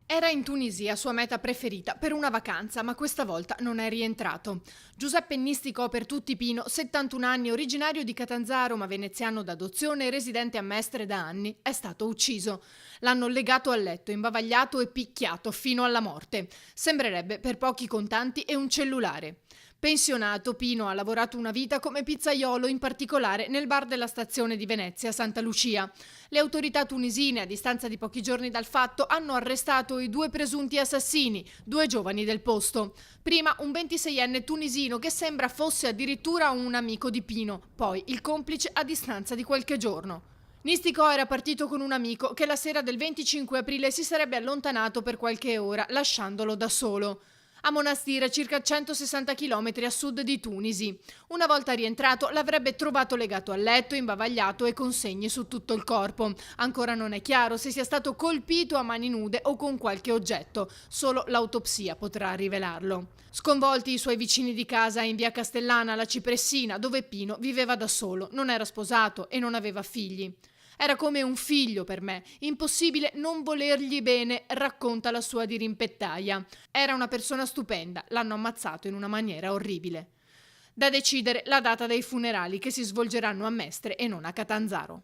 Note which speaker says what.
Speaker 1: Era in Tunisia, sua meta preferita, per una vacanza, ma questa volta non è rientrato. Giuseppe Nistico per tutti Pino, 71 anni, originario di Catanzaro ma veneziano d'adozione e residente a Mestre da anni, è stato ucciso. L'hanno legato al letto, imbavagliato e picchiato fino alla morte. Sembrerebbe per pochi contanti e un cellulare. Pensionato, Pino ha lavorato una vita come pizzaiolo, in particolare nel bar della stazione di Venezia, Santa Lucia. Le autorità tunisine, a distanza di pochi giorni dal fatto, hanno arrestato i due presunti assassini, due giovani del posto. Prima un 26enne tunisino che sembra fosse addirittura un amico di Pino, poi il complice a distanza di qualche giorno. Nistico era partito con un amico che la sera del 25 aprile si sarebbe allontanato per qualche ora, lasciandolo da solo. A Monastir, circa 160 km a sud di Tunisi. Una volta rientrato l'avrebbe trovato legato al letto, imbavagliato e con segni su tutto il corpo. Ancora non è chiaro se sia stato colpito a mani nude o con qualche oggetto, solo l'autopsia potrà rivelarlo. Sconvolti i suoi vicini di casa in via Castellana, la Cipressina, dove Pino viveva da solo, non era sposato e non aveva figli. Era come un figlio per me, impossibile non volergli bene, racconta la sua dirimpettaia. Era una persona stupenda, l'hanno ammazzato in una maniera orribile. Da decidere la data dei funerali che si svolgeranno a Mestre e non a Catanzaro.